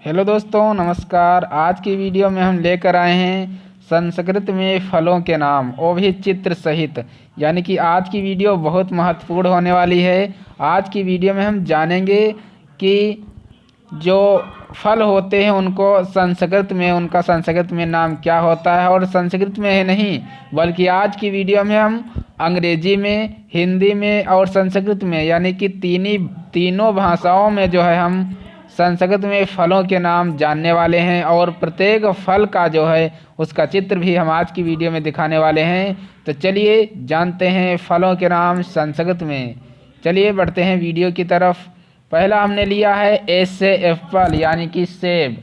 Hello दोस्तों, नमस्कार। आज की वीडियो में हम लेकर आए हैं संस्कृत में फलों के नाम, वो भी चित्र सहित। यानी कि आज की वीडियो बहुत महत्वपूर्ण होने वाली है। आज की वीडियो में हम जानेंगे कि जो फल होते हैं उनको उनका संस्कृत में नाम क्या होता है। और संस्कृत में ही नहीं, बल्कि आज की वीडियो में हम अंग्रेजी में, हिंदी में और संस्कृत में, यानी कि तीनों भाषाओं में जो है हम संस्कृत में फलों के नाम जानने वाले हैं। और प्रत्येक फल का जो है उसका चित्र भी हम आज की वीडियो में दिखाने वाले हैं। तो चलिए जानते हैं फलों के नाम संस्कृत में। चलिए बढ़ते हैं वीडियो की तरफ। पहला हमने लिया है एस से एप्पल, यानी कि सेब।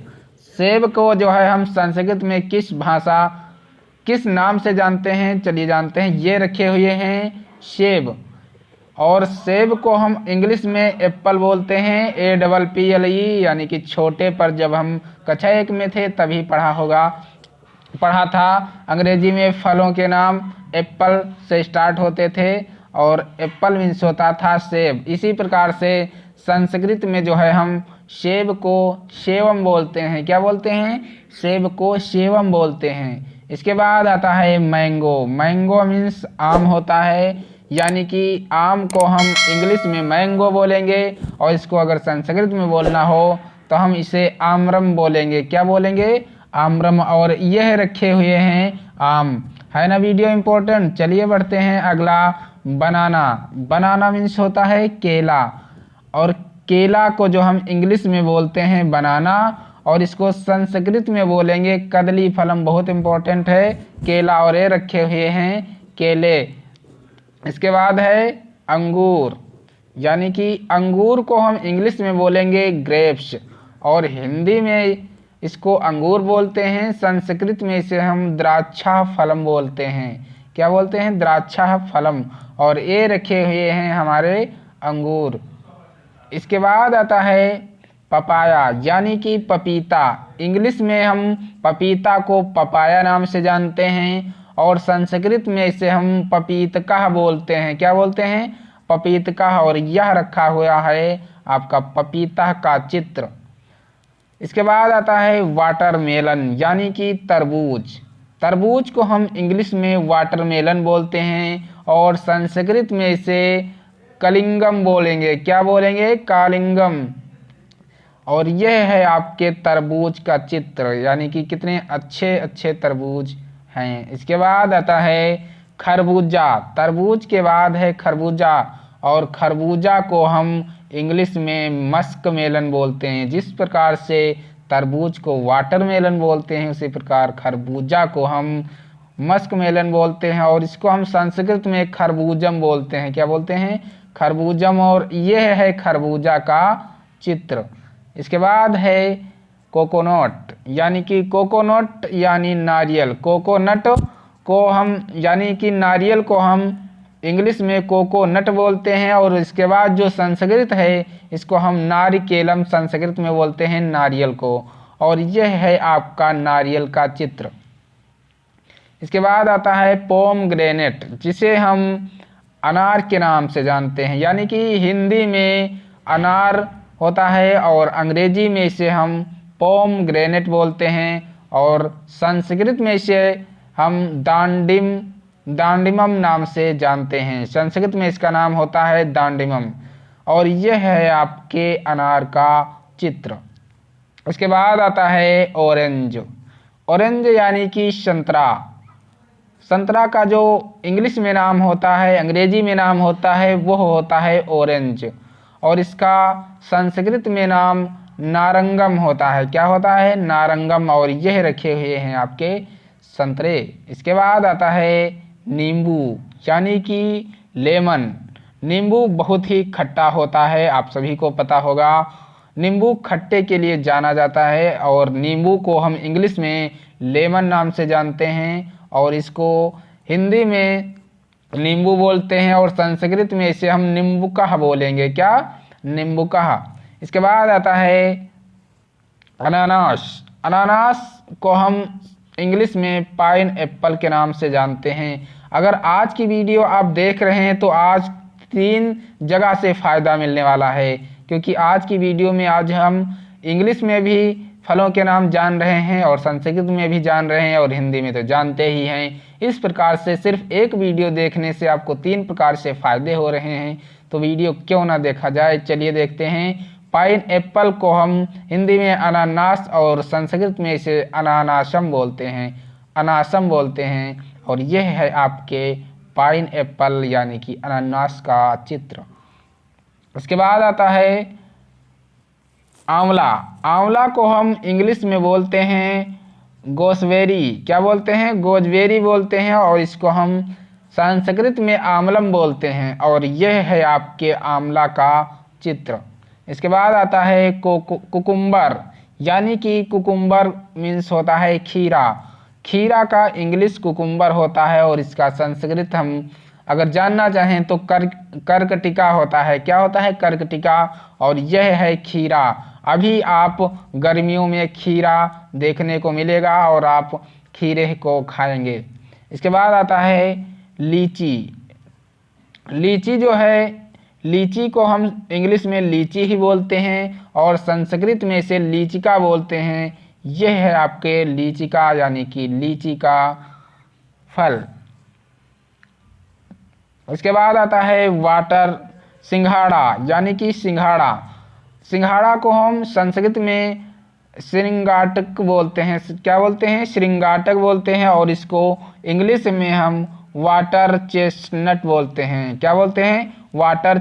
सेब को जो है हम संस्कृत में किस नाम से जानते हैं, चलिए जानते हैं। ये रखे हुए हैं सेब, और सेब को हम इंग्लिश में एप्पल बोलते हैं, APPLE, यानी कि छोटे पर जब हम कक्षा 1 में थे तभी पढ़ा था। अंग्रेजी में फलों के नाम एप्पल से स्टार्ट होते थे और एप्पल मीन्स होता था सेब। इसी प्रकार से संस्कृत में जो है हम सेब को सेवम बोलते हैं। क्या बोलते हैं? सेब को सेवम बोलते हैं। इसके बाद आता है मैंगो। मैंगो मीन्स आम होता है, यानी कि आम को हम इंग्लिश में मैंगो बोलेंगे, और इसको अगर संस्कृत में बोलना हो तो हम इसे आम्रम बोलेंगे। क्या बोलेंगे? आम्रम। और यह रखे हुए हैं आम। है ना वीडियो इम्पोर्टेंट। चलिए बढ़ते हैं अगला, बनाना। बनाना मीन्स होता है केला, और केला को जो हम इंग्लिश में बोलते हैं बनाना, और इसको संस्कृत में बोलेंगे कदली फलम। बहुत इम्पोर्टेंट है केला। और ये रखे हुए हैं केले। इसके बाद है अंगूर, यानी कि अंगूर को हम इंग्लिश में बोलेंगे ग्रेप्स, और हिंदी में इसको अंगूर बोलते हैं। संस्कृत में इसे हम द्राक्षा फलम बोलते हैं। क्या बोलते हैं? द्राक्षा फलम। और ये रखे हुए हैं हमारे अंगूर। इसके बाद आता है पपाया, यानी कि पपीता। इंग्लिश में हम पपीता को पपाया नाम से जानते हैं, और संस्कृत में इसे हम पपीतका बोलते हैं। क्या बोलते हैं? पपीतका। और यह रखा हुआ है आपका पपीता का चित्र। इसके बाद आता है वाटरमेलन, यानी कि तरबूज। तरबूज को हम इंग्लिश में वाटरमेलन बोलते हैं, और संस्कृत में इसे कलिंगम बोलेंगे। क्या बोलेंगे? कालिंगम। और यह है आपके तरबूज का चित्र, यानी कि कितने अच्छे अच्छे तरबूज हैं। इसके बाद आता है खरबूजा। तरबूज के बाद है खरबूजा, और खरबूजा को हम इंग्लिश में मस्क मेलन बोलते हैं। जिस प्रकार से तरबूज को वाटरमेलन बोलते हैं, उसी प्रकार खरबूजा को हम मस्क मेलन बोलते हैं, और इसको हम संस्कृत में खरबूजम बोलते हैं। क्या बोलते हैं? खरबूजम। और यह है खरबूजा का चित्र। इसके बाद है कोकोनट, यानी कि कोकोनट यानी नारियल। कोकोनट को हम, यानी कि नारियल को हम इंग्लिश में कोकोनट बोलते हैं, और इसके बाद जो संस्कृत है इसको हम नारिकेलम संस्कृत में बोलते हैं, नारियल को। और यह है आपका नारियल का चित्र। इसके बाद आता है पोमग्रेनेट, जिसे हम अनार के नाम से जानते हैं। यानी कि हिंदी में अनार होता है, और अंग्रेजी में इसे हम पोमग्रेनेट बोलते हैं, और संस्कृत में इसे हम दांडिमम नाम से जानते हैं। संस्कृत में इसका नाम होता है दांडिमम। और यह है आपके अनार का चित्र। उसके बाद आता है ऑरेंज। ऑरेंज यानी कि संतरा। संतरा का जो इंग्लिश में नाम होता है, अंग्रेजी में नाम होता है, वो होता है ऑरेंज, और इसका संस्कृत में नाम नारंगम होता है। क्या होता है? नारंगम। और यह रखे हुए हैं आपके संतरे। इसके बाद आता है नींबू, यानी कि लेमन। नींबू बहुत ही खट्टा होता है, आप सभी को पता होगा। नींबू खट्टे के लिए जाना जाता है, और नींबू को हम इंग्लिश में लेमन नाम से जानते हैं, और इसको हिंदी में नींबू बोलते हैं, और संस्कृत में इसे हम निम्बुका बोलेंगे। क्या? निम्बुका। इसके बाद आता है अनानास। अनानास को हम इंग्लिश में पाइन एप्पल के नाम से जानते हैं। अगर आज की वीडियो आप देख रहे हैं तो आज 3 जगह से फ़ायदा मिलने वाला है, क्योंकि आज की वीडियो में आज हम इंग्लिश में भी फलों के नाम जान रहे हैं और संस्कृत में भी जान रहे हैं और हिंदी में तो जानते ही हैं। इस प्रकार से सिर्फ एक वीडियो देखने से आपको 3 प्रकार से फ़ायदे हो रहे हैं, तो वीडियो क्यों ना देखा जाए। चलिए देखते हैं। पाइन एप्पल को हम हिंदी में अनानास और संस्कृत में इसे अनानासम बोलते हैं, अनासम बोलते हैं। और यह है आपके पाइन एप्पल यानी कि अनानास का चित्र। उसके बाद आता है आंवला। आंवला को हम इंग्लिश में बोलते हैं गोसबेरी, क्या बोलते हैं, गोजबेरी बोलते हैं, और इसको हम संस्कृत में आंवलम बोलते हैं। और यह है आपके आंवला का चित्र। इसके बाद आता है कुकुम्बर, यानी कि कुकुम्बर मीन्स होता है खीरा। खीरा का इंग्लिश कुकुम्बर होता है और इसका संस्कृत हम अगर जानना चाहें तो कर्कटिका होता है। क्या होता है, कर्कटिका। और यह है खीरा। अभी आप गर्मियों में खीरा देखने को मिलेगा और आप खीरे को खाएंगे। इसके बाद आता है लीची। लीची जो है, लीची को हम इंग्लिश में लीची ही बोलते हैं और संस्कृत में इसे लीचिका बोलते हैं। यह है आपके लीचिका यानी कि लीची का फल। उसके बाद आता है वाटर सिंघाड़ा, यानी कि सिंघाड़ा। सिंघाड़ा को हम संस्कृत में श्रृंगाटक बोलते हैं। क्या बोलते हैं, श्रृंगाटक बोलते हैं। और इसको इंग्लिश में हम वाटर चेस्टनट बोलते हैं। क्या बोलते हैं, वाटर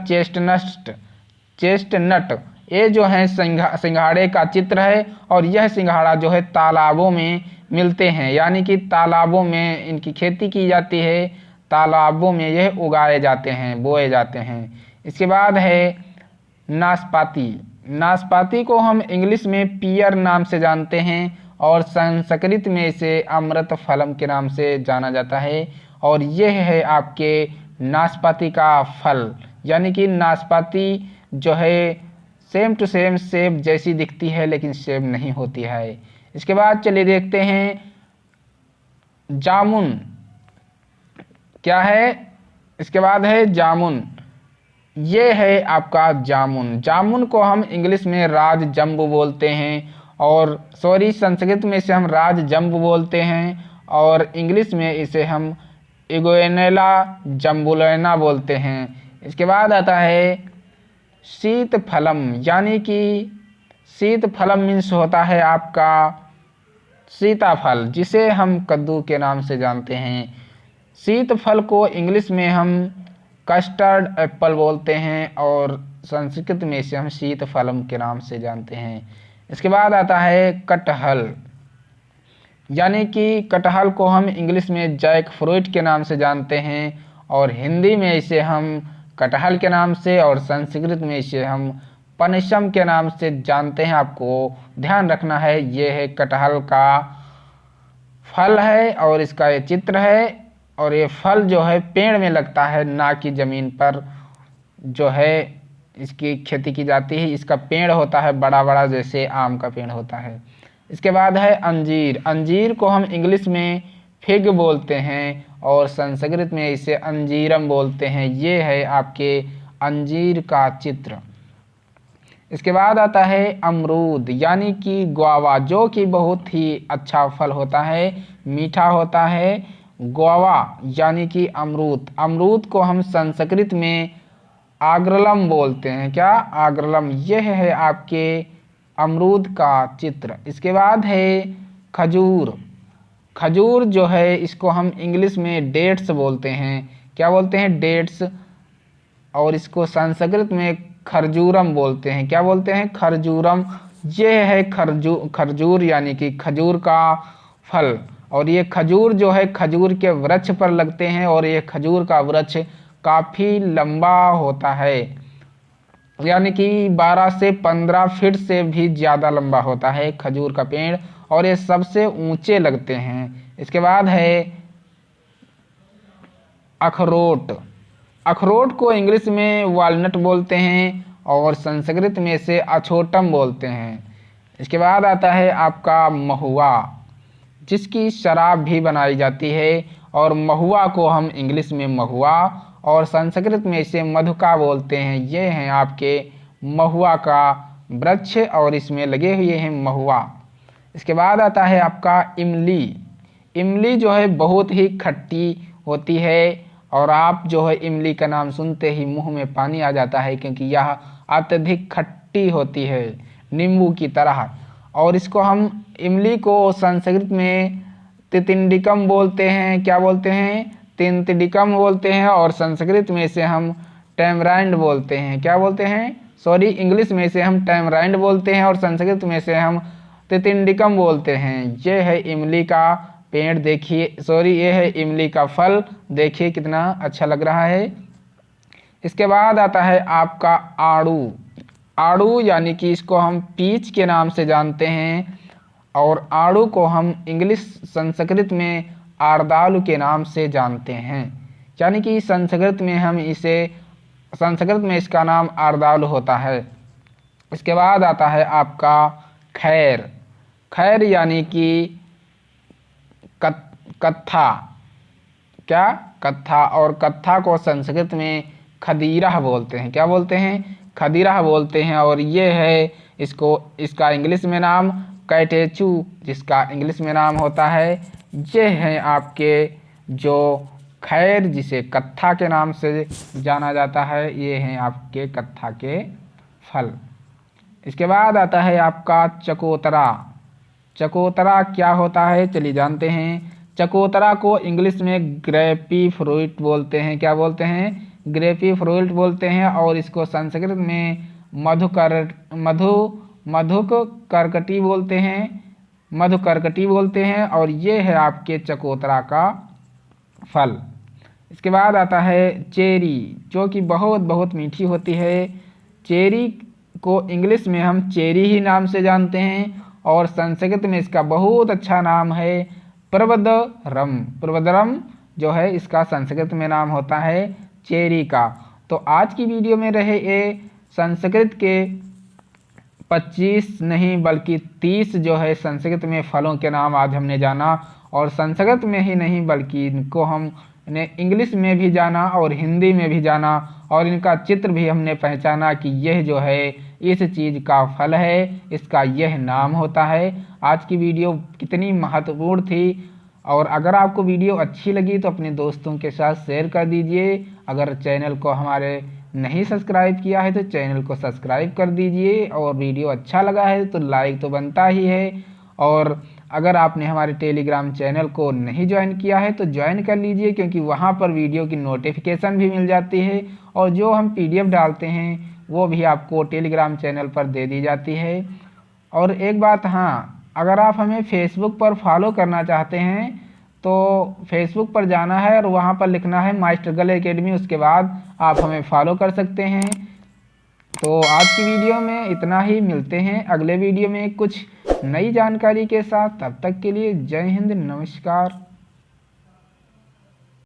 चेस्टनट। ये जो है सिंघाड़े का चित्र है। और यह सिंघाड़ा जो है तालाबों में मिलते हैं, यानी कि तालाबों में इनकी खेती की जाती है, तालाबों में यह उगाए जाते हैं, बोए जाते हैं। इसके बाद है नाशपाती। नाशपाती को हम इंग्लिश में पियर नाम से जानते हैं और संस्कृत में इसे अमृत फलम के नाम से जाना जाता है। और यह है आपके नाशपाती का फल, यानी कि नाशपाती जो है सेम टू सेम सेब जैसी दिखती है लेकिन सेब नहीं होती है। इसके बाद चलिए देखते हैं जामुन क्या है। इसके बाद है जामुन। ये है आपका जामुन। जामुन को हम इंग्लिश में राजजंबू बोलते हैं और संस्कृत में इसे हम राजजंबू बोलते हैं और इंग्लिश में इसे हम इगोनेला जम्बुलेना बोलते हैं। इसके बाद आता है शीतफलम, यानी कि शीतफलम मीन्स होता है आपका सीताफल, जिसे हम कद्दू के नाम से जानते हैं। शीतफल को इंग्लिश में हम कस्टर्ड एप्पल बोलते हैं और संस्कृत में इसे हम शीतफलम के नाम से जानते हैं। इसके बाद आता है कटहल, यानी कि कटहल को हम इंग्लिश में जैक फ्रूट के नाम से जानते हैं और हिंदी में इसे हम कटहल के नाम से और संस्कृत में इसे हम पनसम के नाम से जानते हैं। आपको ध्यान रखना है, ये है कटहल का फल है और इसका ये चित्र है। और ये फल जो है पेड़ में लगता है, ना कि ज़मीन पर जो है इसकी खेती की जाती है। इसका पेड़ होता है बड़ा बड़ा, जैसे आम का पेड़ होता है। इसके बाद है अंजीर। अंजीर को हम इंग्लिश में फिग बोलते हैं और संस्कृत में इसे अंजीरम बोलते हैं। ये है आपके अंजीर का चित्र। इसके बाद आता है अमरूद, यानी कि गुआवा, जो कि बहुत ही अच्छा फल होता है, मीठा होता है। गुआवा यानी कि अमरूद। अमरूद को हम संस्कृत में आग्रलम बोलते हैं। क्या, आग्रलम। यह है आपके अमरूद का चित्र। इसके बाद है खजूर। खजूर जो है इसको हम इंग्लिश में डेट्स बोलते हैं। क्या बोलते हैं, डेट्स। और इसको संस्कृत में खरजूरम बोलते हैं। क्या बोलते हैं, खरजूरम। यह है खरजूर यानी कि खजूर का फल। और ये खजूर जो है खजूर के वृक्ष पर लगते हैं और ये खजूर का वृक्ष काफ़ी लंबा होता है, यानी कि 12 से 15 फीट से भी ज़्यादा लंबा होता है खजूर का पेड़ और ये सबसे ऊंचे लगते हैं। इसके बाद है अखरोट। अखरोट को इंग्लिश में वॉलनट बोलते हैं और संस्कृत में इसे अछोटम बोलते हैं। इसके बाद आता है आपका महुआ, जिसकी शराब भी बनाई जाती है और महुआ को हम इंग्लिश में महुआ और संस्कृत में इसे मधुका बोलते हैं। ये हैं आपके महुआ का वृक्ष और इसमें लगे हुए हैं महुआ। इसके बाद आता है आपका इमली। इमली जो है बहुत ही खट्टी होती है और आप जो है इमली का नाम सुनते ही मुंह में पानी आ जाता है, क्योंकि यह अत्यधिक खट्टी होती है नींबू की तरह। और इसको हम इमली को संस्कृत में तितिंडिकम बोलते हैं। क्या बोलते हैं? तिंतिडिकम बोलते हैं। और संस्कृत में इसे हम टैमराइंड बोलते हैं। क्या बोलते हैं? सॉरी, इंग्लिश में इसे हम टैमराइंड बोलते हैं और संस्कृत में इसे हम तितिंडिकम बोलते हैं। ये है इमली का पेड़, देखिए, सॉरी, ये है इमली का फल, देखिए कितना अच्छा लग रहा है। इसके बाद आता है आपका आड़ू। आड़ू यानी कि इसको हम पीच के नाम से जानते हैं और आड़ू को हम इंग्लिश संस्कृत में आरदालू के नाम से जानते हैं। यानी कि संस्कृत में इसका नाम आरदालू होता है। इसके बाद आता है आपका खैर। खैर यानी कि कत्था। क्या? कत्था। और कत्था को संस्कृत में खदीरा बोलते हैं। क्या बोलते हैं? खदीरा बोलते हैं। और ये है इसका इंग्लिश में नाम कैटेचू, जिसका इंग्लिश में नाम होता है। ये हैं आपके जो खैर, जिसे कत्था के नाम से जाना जाता है, ये हैं आपके कत्था के फल। इसके बाद आता है आपका चकोतरा। चकोतरा क्या होता है, चलिए जानते हैं। चकोतरा को इंग्लिश में ग्रेपी फ्रूट बोलते हैं। क्या बोलते हैं? ग्रेपी फ्रूट बोलते हैं। और इसको संस्कृत में मधुकरकटी बोलते हैं। और ये है आपके चकोतरा का फल। इसके बाद आता है चेरी, जो कि बहुत बहुत मीठी होती है। चेरी को इंग्लिश में हम चेरी ही नाम से जानते हैं और संस्कृत में इसका बहुत अच्छा नाम है प्रवदरम। प्रवदरम जो है इसका संस्कृत में नाम होता है चेरी का। तो आज की वीडियो में रहे ये संस्कृत के 25 नहीं बल्कि 30 जो है संस्कृत में फलों के नाम आज हमने जाना। और संस्कृत में ही नहीं बल्कि इनको हमने इंग्लिश में भी जाना और हिंदी में भी जाना और इनका चित्र भी हमने पहचाना कि यह जो है इस चीज़ का फल है, इसका यह नाम होता है। आज की वीडियो कितनी महत्वपूर्ण थी। और अगर आपको वीडियो अच्छी लगी तो अपने दोस्तों के साथ शेयर कर दीजिए। अगर चैनल को हमारे नहीं सब्सक्राइब किया है तो चैनल को सब्सक्राइब कर दीजिए। और वीडियो अच्छा लगा है तो लाइक तो बनता ही है। और अगर आपने हमारे टेलीग्राम चैनल को नहीं ज्वाइन किया है तो ज्वाइन कर लीजिए, क्योंकि वहाँ पर वीडियो की नोटिफिकेशन भी मिल जाती है और जो हम PDF डालते हैं वो भी आपको टेलीग्राम चैनल पर दे दी जाती है। और एक बात, हाँ, अगर आप हमें फेसबुक पर फॉलो करना चाहते हैं तो फेसबुक पर जाना है और वहाँ पर लिखना है मास्टर गल एकेडमी, उसके बाद आप हमें फॉलो कर सकते हैं। तो आज की वीडियो में इतना ही, मिलते हैं अगले वीडियो में कुछ नई जानकारी के साथ। तब तक के लिए जय हिंद, नमस्कार।